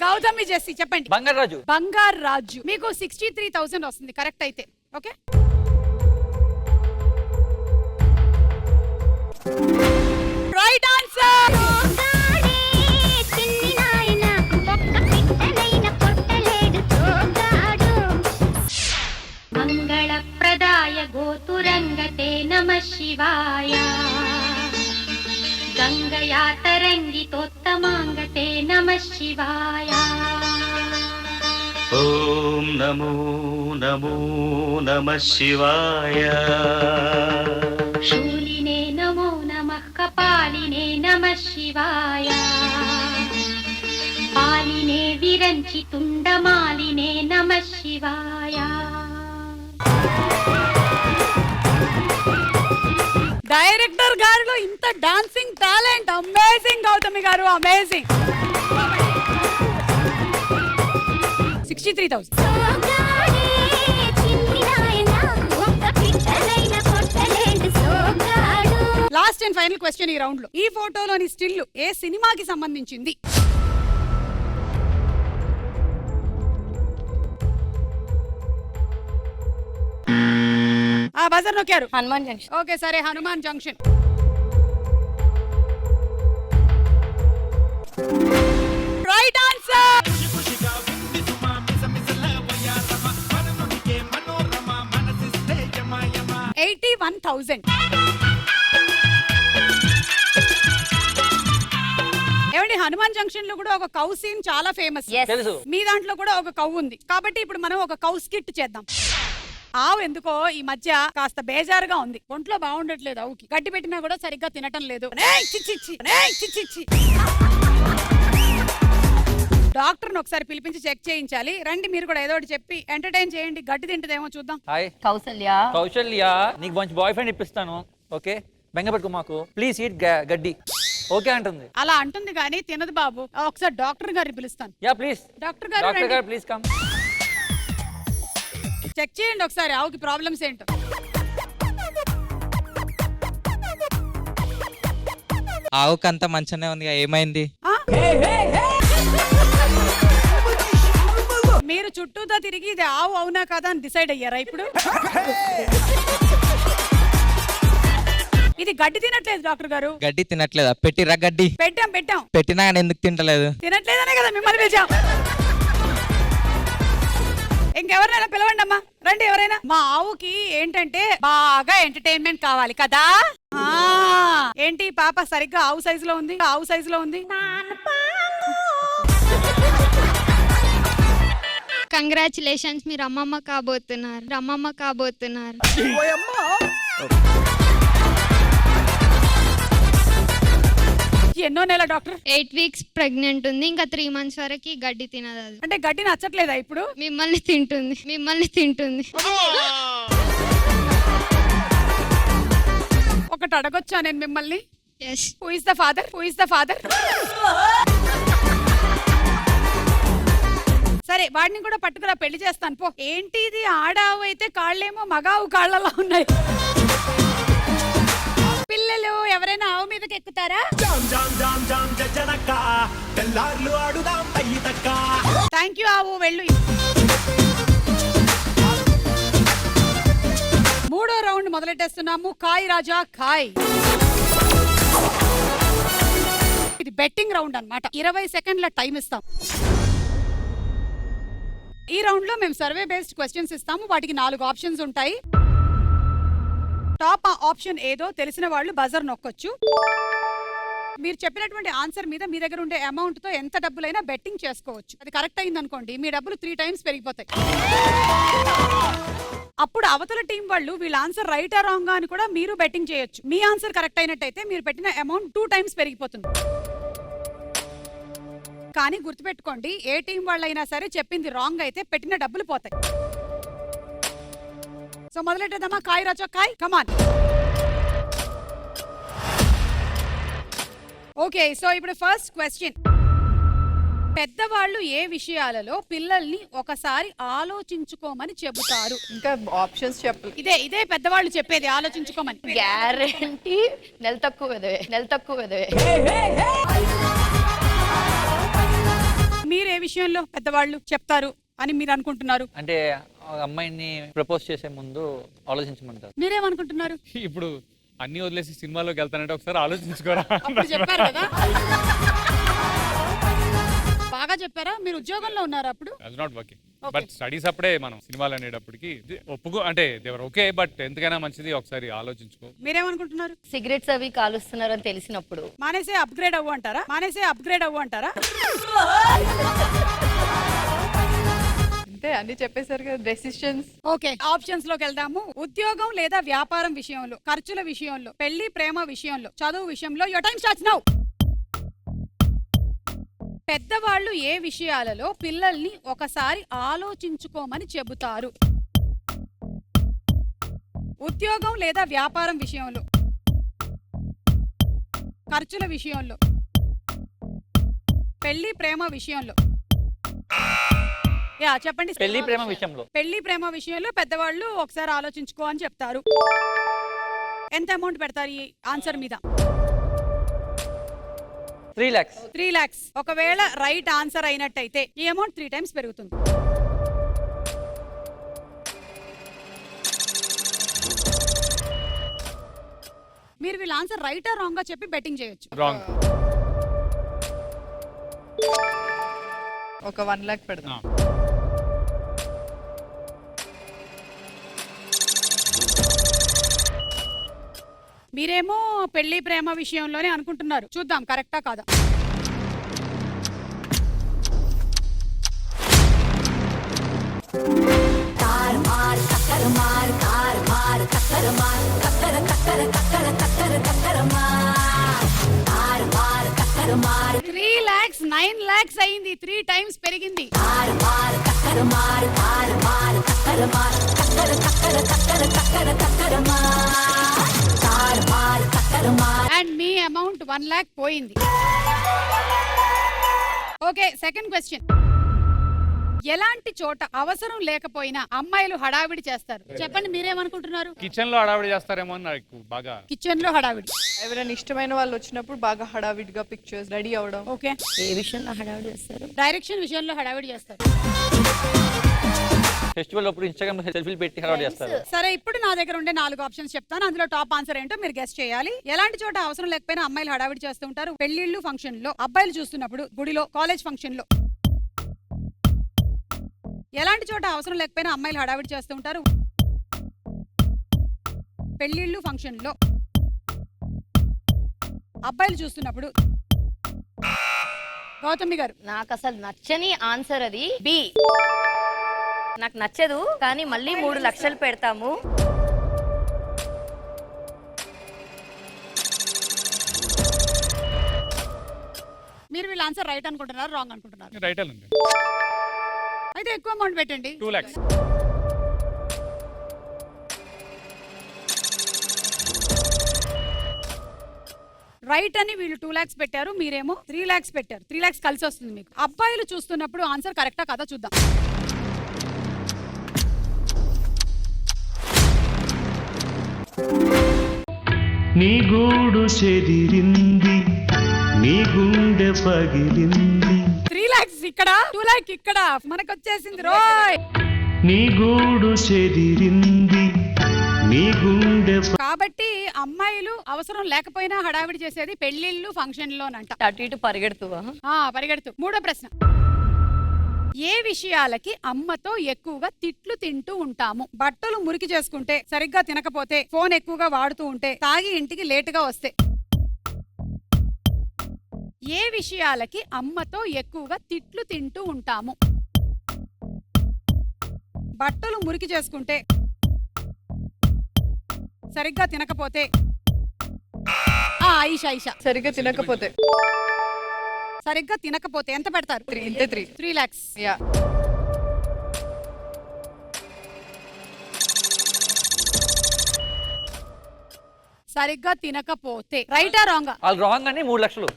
గౌతమి జెస్సీ చెప్పండి. బంగారాజు. బంగారు రాజు. మీకు 63,000 వస్తుంది కరెక్ట్ అయితే. Okay, right answer. మంగళప్రదాయ గోతురంగతే నమః శివాయ గంగయా తరంగితోత్తమాంగతే నమః శివాయ. ఓం నమో నమో నమః శివాయ. శూలినే నమో నమః కపాలినే నమః శివాయ పాలినే విరంచి తుండమాలినే నమః శివాయ. డైరెక్టర్ గారిలో ఇంత డాన్సింగ్ టాలెంట్. అమేజింగ్ గౌతమి గారు, amazing. 63,000. Last and final question ఈ రౌండ్ లో. ఈ ఫోటోలోని స్టిల్ ఏ సినిమాకి సంబంధించింది? ఆ బజర్ నొక్కారు. హనుమాన్ జంక్షన్. ఓకే సరే, హనుమాన్ జంక్షన్. Right answer. 81,000. ఏమండి, హనుమాన్ జంక్షన్ లో కూడా ఒక కౌ సీన్ చాలా ఫేమస్. Yes. తెలుసు. మీ దాంట్లో కూడా ఒక కౌ ఉంది కాబట్టి ఇప్పుడు మనం ఒక కౌ స్కిట్ చేద్దాం. ఆవు ఎందుకో ఈ మధ్య కాస్త బేజారుగా ఉంది. ఒంట్లో బాగుండట్లేదు ఆవుకి. గడ్డి పెట్టినా కూడా సరిగ్గా తినటం లేదు. డాక్టర్ ఒకసారి పిలిపించి చెక్ చేయించాలి. రండి మీరు కూడా ఏదో ఒకటి చెప్పి ఎంటర్టైన్ చేయండి. గడ్డి తింటదేమో చూద్దాం. హాయ్ కౌసల్య. కౌశల్య, నీకు మంచి బాయ్ ఫ్రెండ్ ఇప్పిస్తాను. ఓకే, బెంగ పెట్టుకో మాకు. ప్లీజ్ ఈట్ గడ్డి. ఓకే అంటుంది. అలా అంటుంది కానీ తినదు బాబు. ఒకసారి డాక్టర్ గారిని పిలుస్తాను. Yeah please. డాక్టర్ గారు డాక్టర్ రండి. గారు ప్లీజ్ కమ్. చెక్ చేయండి ఒకసారి ఆవుకి ప్రాబ్లమ్స్ ఏంటో. ఆవుకంత మంచిగానే ఉంది, ఏమైంది? ఆ? మీరు చుట్టూతో తిరిగి ఇది ఆవు అవునా కదా అని డిసైడ్ అయ్యారా ఇప్పుడు? ఇది గడ్డి తినట్లేదు డాక్టర్ గారు. గడ్డి తినట్లేదా? పెట్టిరా గడ్డి. పెట్టాం పెట్టాం. పెట్టినా కానీ ఎందుకు తింటలేదు? తినట్లేదనే కదా మిమ్మల్ని పిలిచాం. ఇంకెవరైనా పిలవండి అమ్మా, రండి ఎవరైనా. మా ఆవుకి ఏంటంటే బాగా ఎంటర్టైన్మెంట్ కావాలి కదా. ఏంటి పాప సరిగ్గా ఆవు సైజులో ఉంది. ఆవు సైజులో ఉంది. కంగ్రాచులేషన్స్, మీరు అమ్మమ్మ కాబోతున్నారు. అమ్మమ్మ కాబోతున్నారు. ఎన్నో నెల డాక్టర్? 8 weeks ప్రెగ్నెంట్ ఉంది. ఇంకా 3 months వరకు గడ్డి తినదు. అది అంటే గడ్డి నచ్చట్లేదా ఇప్పుడు? మిమ్మల్ని తింటుంది. మిమ్మల్ని తింటుంది. ఒకటి అడగొచ్చా నేను మిమ్మల్ని? Yes. Who is the father? Who is the father? సరే వాడిని కూడా పట్టుకురా, పెళ్లి చేస్తాను పో. ఏంటి ఇది, ఆడావు అయితే కాళ్ళేమో మగావు కాళ్ళలా ఉన్నాయి. పిల్లలు ఎవరైనా ఆవు మీదకి ఎక్కుతారా? థ్యాంక్ యూ ఆవు, వెళ్ళు. మూడో రౌండ్ మొదలెట్టేస్తున్నాము. కాయ్ రాజా కాయ్. ఇది బెట్టింగ్ రౌండ్ అన్నమాట. 20 సెకండ్ల టైం ఇస్తాం. ఈ రౌండ్ లో మేము సర్వే బేస్డ్ క్వశ్చన్స్ ఇస్తాము. వాటికి 4 ఆప్షన్స్ ఉంటాయి. టాప్ ఆప్షన్ ఏదో తెలిసిన వాళ్ళు బజర్ నొక్కొచ్చు. మీరు చెప్పినటువంటి ఆన్సర్ మీద మీ దగ్గర ఉండే అమౌంట్ తో ఎంత డబ్బులైనా బెట్టింగ్ చేసుకోవచ్చు. అది కరెక్ట్ అయింది అనుకోండి, మీ డబ్బులు 3 times పెరిగిపోతాయి. అప్పుడు అవతల టీం వాళ్ళు వీళ్ళ ఆన్సర్ రైటా రాంగ్ అని కూడా మీరు బెట్టింగ్ చేయొచ్చు. మీ ఆన్సర్ కరెక్ట్ అయినట్టయితే మీరు పెట్టిన అమౌంట్ 2 times పెరిగిపోతుంది. కానీ గుర్తుపెట్టుకోండి, ఏ టీం వాళ్ళైనా సరే చెప్పింది రాంగ్ అయితే పెట్టిన డబ్బులు పోతాయి. సో మొదలెట్టేద్దామా? కాయ్ రాజా కాయ్, కమాన్. ఓకే, సో ఇప్పుడు ఫస్ట్ క్వశ్చన్. పెద్దవాళ్ళు ఏ విషయాలలో పిల్లల్ని ఒకసారి ఆలోచించుకోమని చెబుతారు? ఇంకా ఆప్షన్స్ చెప్పాలి. ఇదే పెద్దవాళ్ళు చెప్పేది, ఆలోచించుకోమని. గ్యారంటీ నెల తక్కువ వెదవే. మీరు ఏ విషయంలో పెద్దవాళ్ళు చెప్తారు అని మీరు అనుకుంటున్నారు? అంటే ఆ అమ్మాయిని ప్రపోజ్ చేసే ముందు ఆలోచించమంటారు. మీరేమనుకుంటున్నారు? ఇప్పుడు అన్ని వదిలేసి సినిమాలోకి వెళ్తానంటే ఒకసారి ఆలోచించుకోరా. అప్పుడు చెప్పారు కదా. బాగా చెప్పారా? మీరు ఉద్యోగంలో ఉన్నారు అప్పుడు? అది నాట్ వర్కింగ్ బట్ స్టడీస్ అప్పుడే మనం సినిమాలు అనేటప్పటికి ఒప్పుకో అంటే దేవర్ ఓకే బట్ ఎంతకైనా మంచిది ఒకసారి ఆలోచించుకో. మీరేమనుకుంటున్నారు? సిగరెట్స్ అవి కాలుస్తున్నారని తెలిసినప్పుడు మానేసే అప్గ్రేడ్ అవ్వు అంటారా? మానేసే అప్గ్రేడ్ అవ్వు అంటారా? అంతే అన్ని చెప్పేశారు కదా డెసిషన్స్. ఓకే, ఆప్షన్స్ లోకి వెళ్దాము. ఉద్యోగం లేదా వ్యాపారం విషయంలో, ఖర్చుల విషయంలో, పెళ్లి ప్రేమ విషయంలో, చదువు విషయంలో. Your time starts now. పెద్దవాళ్ళు ఏ విషయాలలో పిల్లల్ని ఒకసారి ఆలోచించుకోమని చెబుతారు? ఉద్యోగం లేదా వ్యాపారం విషయంలో, ఖర్చుల విషయంలో, పెళ్లి ప్రేమ విషయంలో. యా చెప్పండి. పెళ్లి ప్రేమ విషయంలో. పెళ్లి ప్రేమ విషయంలో పెద్దవాళ్ళు ఒకసారి ఆలోచించుకో అని చెప్తారు. ఎంత అమౌంట్ పెడతారు ఈ ఆన్సర్ మీద? 3 lakhs. 3 lakhs. ఒకవేళ రైట్ ఆన్సర్ అయినట్టయితే ఈ అమౌంట్ 3 times పెరుగుతుంది. మీరు వీళ్ళ ఆన్సర్ రైటా రాంగ్ గా చెప్పి బెట్టింగ్ చేయొచ్చు. రాంగ్. ఒక 1 lakh పెడదాం. మీరేమో పెళ్లి ప్రేమ విషయంలోనే అనుకుంటున్నారు. చూద్దాం కరెక్టా కాదా. త్రీ లాక్స్ 9 lakhs అయింది. 3 times పెరిగింది. అండ్ మీ అమౌంట్ 1 lakh పోయింది. Okay, second question. ఎలాంటి చోట అవసరం లేకపోయినా అమ్మాయిలు హడావిడి చేస్తారు? చెప్పండి మీరేమనుకుంటున్నారు? కిచెన్ లో హడావిడి చేస్తారేమో అని నాకు బాగా. కిచెన్ లో హడావిడి. ఎవరైనా ఇష్టమైన వాళ్ళు వచ్చినప్పుడు బాగా హడావిడిగా పిక్చర్స్ రెడీ అవ్వడం. ఓకే, ఏ విషయంలో హడావిడి చేస్తారు? డైరెక్షన్ విషయంలో హడావిడి చేస్తారు. ఫెస్టివల్ అప్పుడు ఇన్స్టాగ్రామ్ సెల్ఫీలు పెట్టి హడావిడి చేస్తారు. సరే, ఇప్పుడు నా దగ్గర ఉండే 4 ఆప్షన్స్ చెప్తాను. అందులో టాప్ ఆన్సర్ ఏంటో మీరు గెస్ చేయాలి. ఎలాంటి చోట అవసరం లేకపోయినా అమ్మాయిలు హడావిడి చేస్తూ ఉంటారు? పెళ్లిళ్ళు ఫంక్షన్ లో, అబ్బాయిలు చూస్తున్నప్పుడు, గుడిలో, కాలేజ్ ఫంక్షన్ లో. ఎలాంటి చోట అవసరం లేకపోయినా అమ్మాయిలు హడావిడి చేస్తూ ఉంటారు? పెళ్లిళ్ళు ఫంక్షన్ లో, అబ్బాయిలు చూస్తున్నప్పుడు. గౌతమి గారు. నాకు అసలు నచ్చని ఆన్సర్ అది బి. నాకు నచ్చదు కానీ మళ్ళీ 3 లక్షలు పెడతాము. మీరు వీళ్ళ ఆన్సర్ రైట్ అనుకుంటున్నారు, రాంగ్ అనుకుంటున్నారు? రైట్ అండి. అయితే ఎక్కువ అమౌంట్ పెట్టండి. 2 lakhs. రైట్ అని వీళ్ళు 2 lakhs పెట్టారు, మీరేమో 3 lakhs పెట్టారు. 3 lakhs కలిసి వస్తుంది మీకు. అబ్బాయిలు చూస్తున్నప్పుడు ఆన్సర్ కరెక్టా కదా చూద్దాం. నీ గూడు చెదిరింది, నీ గుండె పగిలింది. 3 lakhs ఇక్కడ, 2 lakh ఇక్కడ మనకు వచ్చేసింది రోయ్. నీ గూడు చెదిరింది, నీ గుండె. కాబట్టి అమ్మాయిలు అవసరం లేకపోయినా హడావిడి చేసేది పెళ్లిళ్ళు ఫంక్షన్ లోనంట. అటు ఇటు పరిగెడుతువా? పరిగెడుతూ. 3వ ప్రశ్న. ఏ విషయాలకి అమ్మతో ఎక్కువగా తిట్లు తింటూ ఉంటాము? బట్టలు మురికి చేసుకుంటే, సరిగ్గా తినకపోతే, ఫోన్ ఎక్కువగా వాడుతూ ఉంటే, తాగి ఇంటికి లేటుగా వస్తే. ఏ విషయాలకి అమ్మతో ఎక్కువగా తిట్లు తింటూ ఉంటాము? బట్టలు మురికి చేసుకుంటే, సరిగ్గా తినకపోతే. ఐషా. సరిగ్గా తినకపోతే. సరిగ్గా తినకపోతే ఎంత పెడతారు? 3 lakhs. యా. సరిగ్గా తినకపోతే రైటా రాంగా? వాళ్ళు రాంగ్ అని 3 లక్షలు.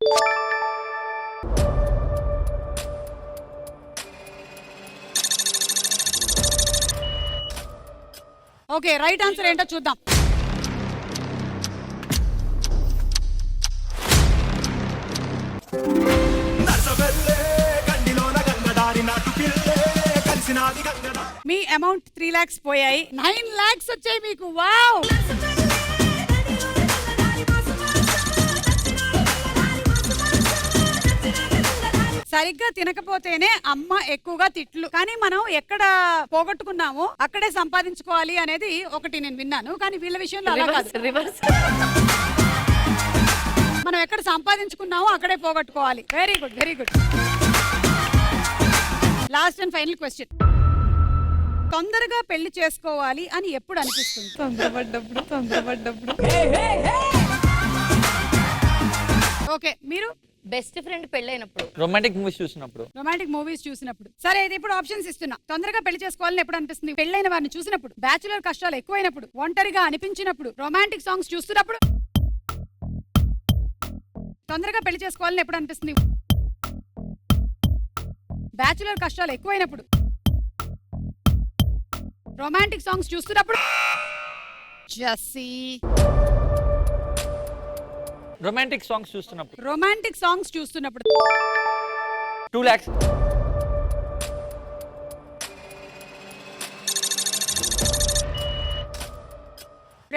ఓకే, రైట్ ఆన్సర్ ఏంటో చూద్దాం. నర్సబెల్లే గండిలోన తెలిసినాది గంగదా. మీ అమౌంట్ 3 lakhs పోయాయి, 9 lakhs వచ్చాయి మీకు. వావ్! సరిగ్గా తినకపోతేనే అమ్మ ఎక్కువగా తిట్లు, కానీ మనం ఎక్కడ పోగొట్టుకున్నామో అక్కడే సంపాదించుకోవాలి అనేది ఒకటి నేను విన్నాను. కానీ వీళ్ళ విషయంలో అలా కాదు. రివర్స్. మనం ఎక్కడ సంపాదించుకున్నామో అక్కడే పోగొట్టుకోవాలి. Very good, very good. Last and final question. తొందరగా పెళ్లి చేసుకోవాలి అని ఎప్పుడు అనిపిస్తుంది? తొందరపడ్డప్పుడు ఓకే, మీరు? బెస్ట్ ఫ్రెండ్ పెళ్ళైనప్పుడు. రొమాంటిక్ మూవీస్ చూసినప్పుడు. రొమాంటిక్ మూవీస్ చూసినప్పుడు. సరే, ఇది ఇప్పుడు ఆప్షన్స్ ఇస్తున్నా. తొందరగా పెళ్లి చేసుకోవాలని ఎప్పుడు అనిపిస్తుంది? పెళ్ళైన వారిని చూసినప్పుడు, బ్యాచులర్ కష్టాలు ఎక్కువైనప్పుడు, ఒంటరిగా అనిపించినప్పుడు, రొమాంటిక్ సాంగ్స్ చూస్తున్నప్పుడు. తొందరగా పెళ్లి చేసుకోవాలని ఎప్పుడు అనిపిస్తుంది? బ్యాచులర్ కష్టాలు ఎక్కువైనప్పుడు, రొమాంటిక్ సాంగ్స్ చూస్తున్నప్పుడు. జస్సీ. రొమాంటిక్ సాంగ్స్ చూస్తున్నప్పుడు. రొమాంటిక్ సాంగ్స్ చూస్తున్నప్పుడు. 2 lakhs.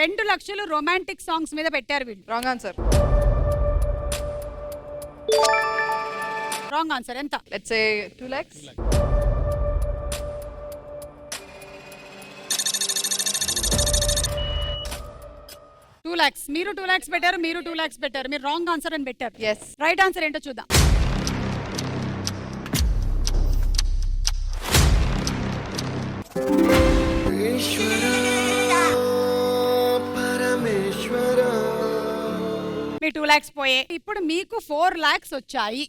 రెండు లక్షలు రొమాంటిక్ సాంగ్స్ మీద పెట్టారు వీళ్ళు. Wrong answer. Wrong answer. ఎంత? Let's say 2 lakhs. Two lakhs. మీరు 2 lakhs పెట్టారు, మీరు 2 lakhs పెట్టారు. మీరు రాంగ్ ఆన్సర్ అని పెట్టారు. Yes. రైట్ ఆన్సర్ ఏంటో చూద్దాం. మీ 2 lakhs పోయే. ఇప్పుడు మీకు 4 lakhs వచ్చాయి.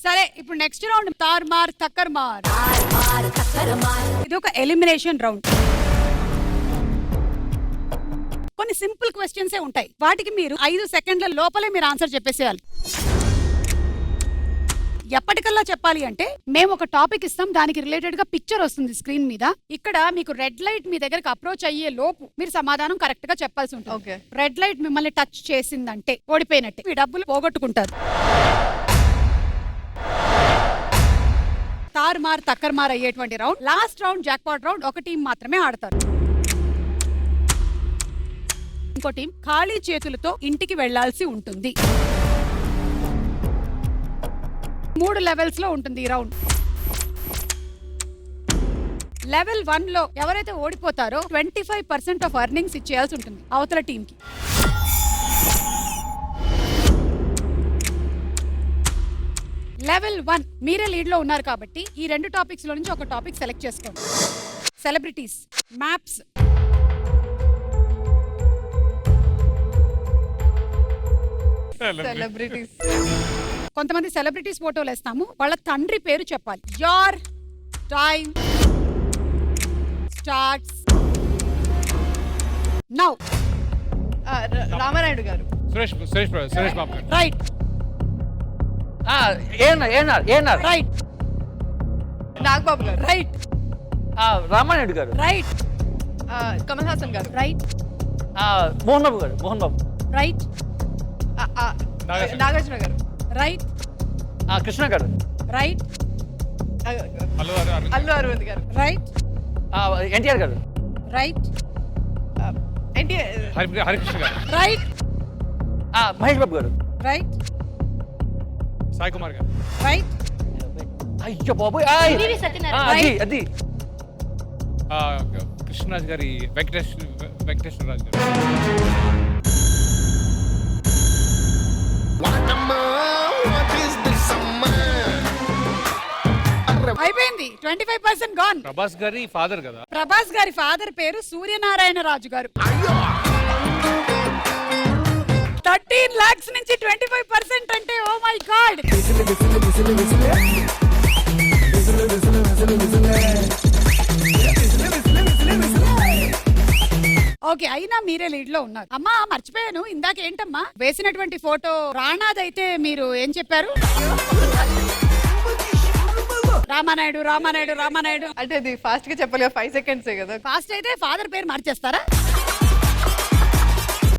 సరే, ఇప్పుడు నెక్స్ట్ రౌండ్ తార్మార్ తక్కర్మార్. ఇది ఒక ఎలిమినేషన్ రౌండ్. కొన్ని సింపుల్ క్వశ్చన్స్ ఉంటాయి, వాటికి మీరు 5 సెకండ్ల లోపలే మీరు ఆన్సర్ చెప్పేసేయాలి. ఎప్పటికల్లా చెప్పాలి అంటే మేము ఒక టాపిక్ ఇస్తాం, దానికి రిలేటెడ్ గా పిక్చర్ వస్తుంది స్క్రీన్ మీద. ఇక్కడ మీకు రెడ్ లైట్ మీ దగ్గరకు అప్రోచ్ అయ్యే లోపు మీరు సమాధానం కరెక్ట్ గా చెప్పాల్సి ఉంటుంది. Okay. రెడ్ లైట్ మిమ్మల్ని టచ్ చేసిందంటే ఓడిపోయినట్టే, మీ డబ్బులు పోగొట్టుకుంటారు. తారుమార్ తక్కర్మార్ అయ్యేటువంటి round. Last round jackpot round. ఒక టీం మాత్రమే ఆడతారు. ఇంకో టీం ఖాళీ చేతులతో ఇంటికి వెళ్లాల్సి ఉంటుంది. 3 లెవెల్స్ లో ఉంటుంది ఈ రౌండ్. లెవెల్ 1 లో ఎవరైతే ఓడిపోతారో 25% ఆఫ్ ఎర్నింగ్స్ ఇచ్చేయాల్సి ఉంటుంది అవతల టీం కి. లెవెల్ 1 మీరే లీడ్ లో ఉన్నారు కాబట్టి ఈ 2 టాపిక్స్ లో నుంచి ఒక టాపిక్ సెలెక్ట్ చేసుకోండి. Celebrities, maps. సెలబ్రిటీస్. కొంతమంది సెలబ్రిటీస్ ఫోటోలు వేస్తాము, వాళ్ళ తండ్రి పేరు చెప్పాలి. Your time starts now. Ramanaidu గారు. సురేష్ బాబు గారు. రైట్, ఏనార్. రైట్, నాగబాబు గారు. రైట్, రామానాయుడు గారు. రైట్, కమల్ హాసన్ గారు. రైట్, మోహన్ బాబు గారు. రైట్, నాగార్జున గారు. రైట్, కృష్ణ గారు. రైట్, అల్లు అరవింద్ గారు. రైట్, ఎన్టీఆర్ గారు. రైట్, హరికృష్ణ గారు. రైట్, మహేష్ బాబు గారు. రైట్, సాయి కుమార్ గారు. రైట్, అయ్యో బాబోయ్. పివి సత్యనారాయణ. అది కృష్ణరాజ్ గారి వెంకటేశ్వర రాజు గారు. అయిపోయింది. 25% గాన్. ప్రభాస్ గారి ఫాదర్ కదా. ప్రభాస్ గారి ఫాదర్ పేరు సూర్యనారాయణ రాజు గారు. 13 lakhs నుంచి 25% అంటే ఓ మై గాడ్. ఓకే, అయినా మీరే లీడ్ లో ఉన్నారు. అమ్మా మర్చిపోయాను, ఇందాక ఏంటమ్మా వేసినటువంటి ఫోటో రాణాదైతే మీరు ఏం చెప్పారు? రామానాయుడు. అంటే అది ఫాస్ట్ గా చెప్పాలి, 5 seconds కదా. ఫాస్ట్ అయితే ఫాదర్ పేరు మార్చేస్తారా?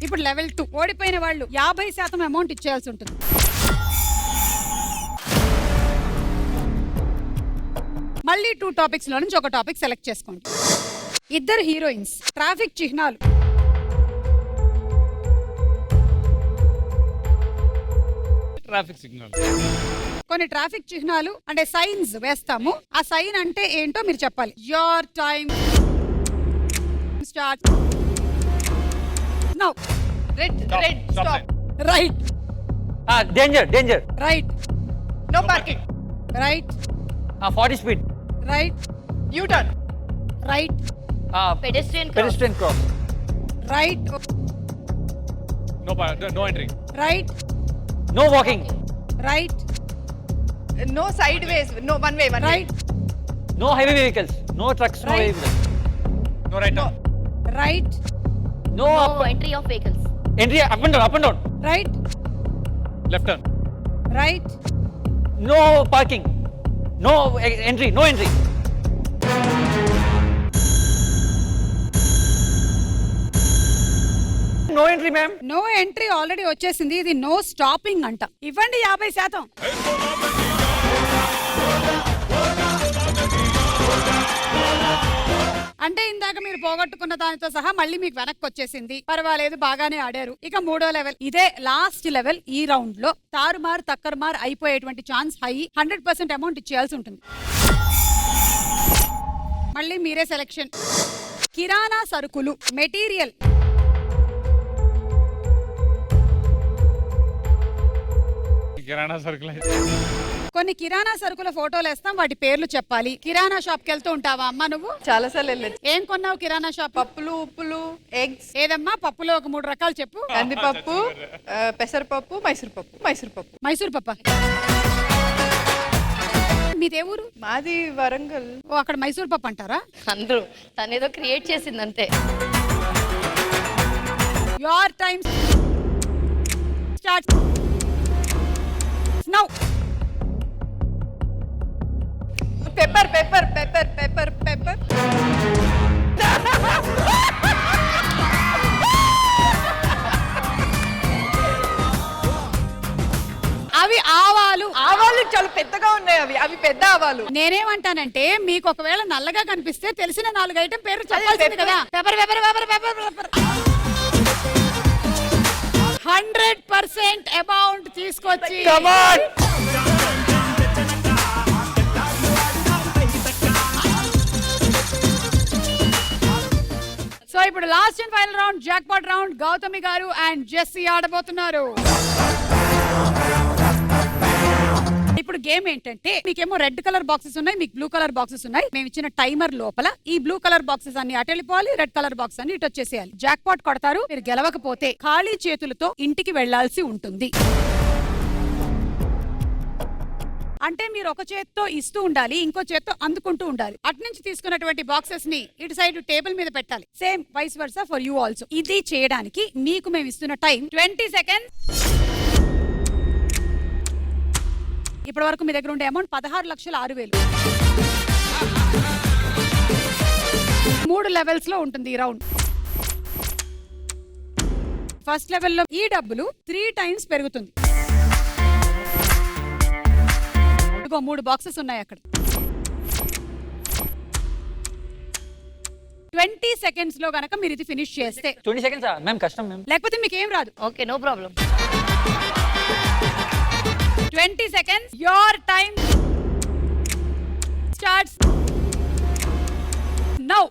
ఇప్పుడు లెవెల్ 2 ఓడిపోయిన వాళ్ళు 50% అమౌంట్ ఇచ్చేయాల్సి ఉంటుంది. మళ్ళీ 2 టాపిక్స్ లో నుంచి ఒక టాపిక్ సెలెక్ట్ చేసుకోండి. ఇద్దరు హీరోయిన్స్, ట్రాఫిక్ చిహ్నాలు. Traffic signal. కొన్ని ట్రాఫిక్ చిహ్నాలు అంటే సైన్స్ వేస్తాము. ఆ సైన్ అంటే ఏంటో మీరు చెప్పాలి. Your time start now. Red red Stop stop. Right danger danger. Right no parking. Right 40 speed. Right U turn. Right pedestrian cross. Right no entry. Right no walking. Right no sideways. No one way. Right no heavy vehicles. No trucks. No Right. Vehicles. No right. Right no entry of vehicles. Entry up and down. Up and down. Right left turn. Right no parking. No entry. No entry. No entry ma'am. No entry already వచ్చేసింది. ఇది no stopping అంట. ఇవ్వండి 50%. అంటే ఇందాక మీరు పోగొట్టుకున్న దానితో సహా మళ్ళీ మీకు వెనక్కి వచ్చేసింది. పర్వాలేదు, బాగానే ఆడారు. ఇక 3వ లెవెల్, ఇదే లాస్ట్ లెవెల్. ఈ రౌండ్ లో తారుమార్ తక్కర్మార్ అయిపోయేటువంటి ఛాన్స్ హై. 100% అమౌంట్ ఇచ్చేయాల్సి ఉంటుంది. మళ్ళీ మీరే సెలెక్షన్. కిరాణా సరుకులు, మెటీరియల్. కిరాణా సరుకులు. కొన్ని కిరాణా సరుకుల ఫోటోలు వేస్తాం, వాటి పేర్లు చెప్పాలి. కిరాణా షాప్ కి వెళ్తూ ఉంటావా అమ్మా నువ్వు? చాలా సార్లు వెళ్ళచ్చు. ఏం కొన్నావు కిరాణా షాప్? పప్పులు, ఉప్పులు, ఎగ్స్. ఏదమ్మా పప్పులో ఒక 3 రకాలు చెప్పు. కందిపప్పు, పెసరపప్పు, మైసూర్ పప్పు. మైసూర్ పప్పు. మైసూర్ పప్ప. మీదే ఊరు? మాది వరంగల్. ఓ, అక్కడ మైసూర్ పప్పు అంటారా? అందరూ తనేదో క్రియేట్ చేసింది అంతే. Your time start now. Pepper pepper pepper pepper pepper. అవి ఆవాలు. ఆవాలు చాలా పెద్దగా ఉన్నాయి. అవి అవి పెద్ద ఆవాలు. నేనేమంటానంటే మీకు ఒకవేళ నల్లగా కనిపిస్తే తెలిసిన 4 ఐటెం పేర్లు చెప్పాల్సింది కదా. Pepper pepper pepper pepper pepper. 100% amount తీసుకొచ్చి సో ఇప్పుడు last and final round, jackpot round. Gautami గారు అండ్ జెస్సీ ఆడబోతున్నారు. ఇప్పుడు గేమ్ ఏంటంటే, మీకేమో రెడ్ కలర్ బాక్సెస్ ఉన్నాయి, మీకు బ్లూ కలర్ బాక్సెస్ ఉన్నాయి. మేము ఇచ్చిన టైమర్ లోపల ఈ బ్లూ కలర్ బాక్సెస్ అన్ని అటు వెళ్ళిపోవాలి, రెడ్ కలర్ బాక్స్ అన్ని ఇటు వచ్చేసేయాలి. జాక్ పాట్ కొడతారు. మీరు గెలవకపోతే ఖాళీ చేతులతో ఇంటికి వెళ్లాల్సి ఉంటుంది. అంటే మీరు ఒక చేత్తో ఇస్తూ ఉండాలి, ఇంకో చేత్తో అందుకుంటూ ఉండాలి. అటు నుంచి తీసుకున్నటువంటి బాక్సెస్ ని ఇటు సైడ్ టేబుల్ మీద పెట్టాలి. Same vice versa for you also. ఇది చేయడానికి మీకు మేము ఇస్తున్న టైం 20 సెకండ్స్. ఇప్పటి వరకు మీ దగ్గర ఉండే అమౌంట్ 16,06,000. 3 లెవెల్స్ లో ఉంటుంది ఈ రౌండ్. ఫస్ట్ లెవెల్లో ఈ డబ్బులు 3 టైమ్స్ పెరుగుతుంది. 3 బాక్సెస్ ఉన్నాయి అక్కడ. 20 సెకండ్స్ లో గనక మీరు ఇది ఫినిష్ చేస్తే. 20 సెకండ్స్ మ్యామ్ కష్టం మ్యామ్. లేకపోతే మీకు ఏం రాదు. Okay, no problem. 20 seconds. Your time starts now.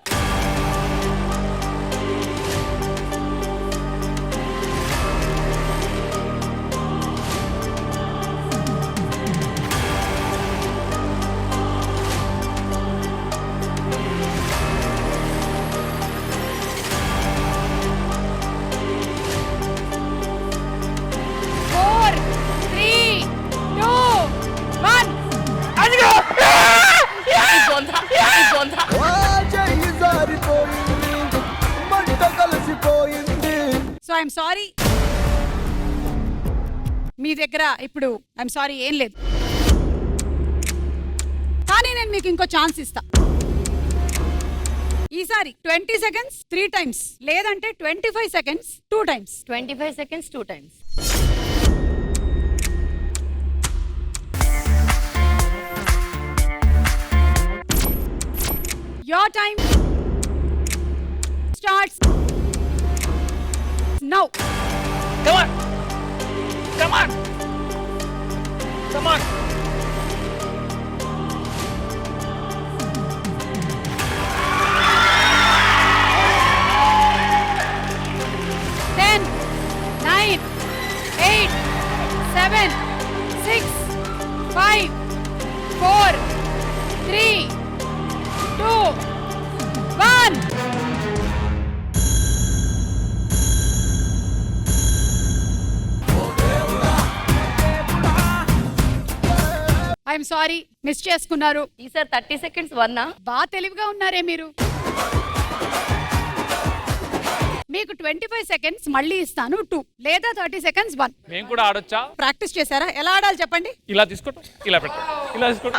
So I'm sorry, మీ దగ్గర ఇప్పుడు ఐఎమ్ సారీ ఏం లేదు. కానీ నేను మీకు ఇంకో ఛాన్స్ ఇస్తా. ఈసారి 20 సెకండ్స్ 3 టైమ్స్ లేదంటే 25 seconds 2 times. 25 seconds 2 times. Your time starts now. Come on. Come on. Come on. Ten, 9, 8, 7, 6, 5, 4, 3, 2, 1. I'm sorry, miss చేసుకున్నారు. ఈసారి 30 seconds 1 బాగా తెలివిగా ఉన్నారే మీరు. మీకు 25 సెకండ్స్ మళ్ళీ ఇస్తాను 2 లేదా 30 సెకండ్స్ 1. మేము కూడా ఆడొచ్చా? ప్రాక్టీస్ చేశారా? ఎలా ఆడాలి చెప్పండి. ఇలా తీసుకోండి, ఇలా పెట్టండి, ఇలా తీసుకోండి.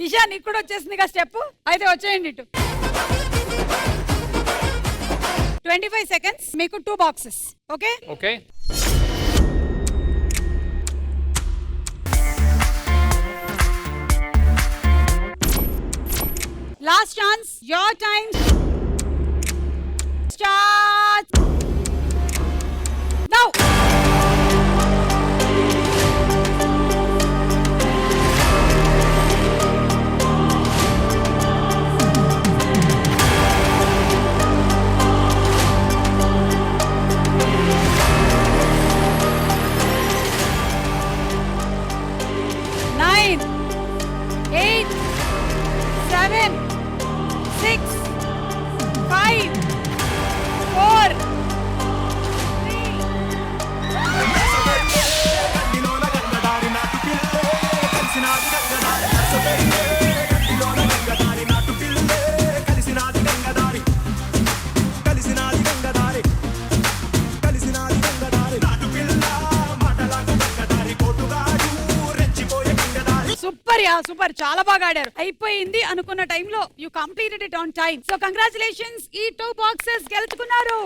ఈషా నీకు కూడా వచ్చేసిందిగా స్టెప్, అయితే వచ్చేయండి ఇటు. 25 సెకండ్స్, మీకు 2 boxes. Okay okay. Last chance. Your time start now. Nine, 8, 7, 6, 5, 4, 3. Super yeah, super, చాలా బాగా ఆడారు. అయిపోయింది అనుకున్న టైంలో you completed it on time. So congratulations, ఈ 2 బాక్సెస్ గెలుచుకున్నారు.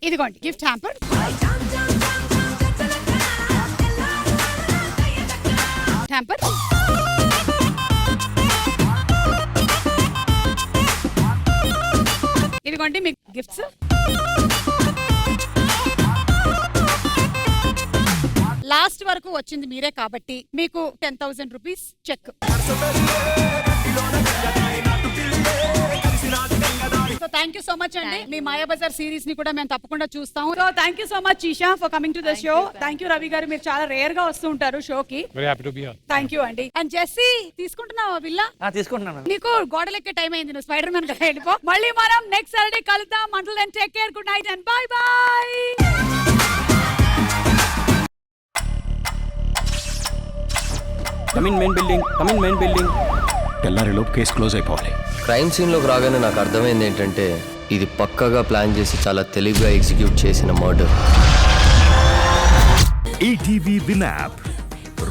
ఇదిగోండి గిఫ్ట్ హ్యాంపర్. హ్యాంపర్ ఇదిగోండి మీకు గిఫ్ట్స్. లాస్ట్ వరకు వచ్చింది మీరే కాబట్టి మీకు 10,000 rupees cheque. So thank you so much అండి. మీ మాయాబజార్ సిరీస్ ని కూడా మేము తప్పకుండా చూస్తాం. So thank you so much Eesha for coming to the show. Thank you Ravi garu, మీరు చాలా రేర్ గా వస్తూ ఉంటారు షోకి. Very happy to be here. Thank you అండి. అండ్ జెస్సీ, తీసుకుంటున్నావా విల్లా? తీసుకుంటున్నాను. నీకు గోడలెక్కే టైం అయింది, నువ్వు స్పైడర్ మ్యాన్ గా వెళ్ళిపో. మళ్ళీ మనం నెక్స్ట్ సాటర్డే కలుద్దాం. Until then take care, good night and bye bye. Come in main building. తెల్లారిలోపు కేసు క్లోజ్ అయిపోవాలి. క్రైమ్ సీన్లోకి రాగానే నాకు అర్థమైంది ఏంటంటే ఇది పక్కగా ప్లాన్ చేసి చాలా తెలివిగా ఎగ్జిక్యూట్ చేసిన మర్డర్. ఈటీవీ విన్ యాప్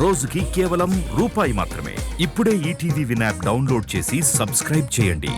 రోజుకి కేవలం ₹1 మాత్రమే. ఇప్పుడే ఈటీవీ విన్ యాప్ డౌన్లోడ్ చేసి సబ్స్క్రైబ్ చేయండి.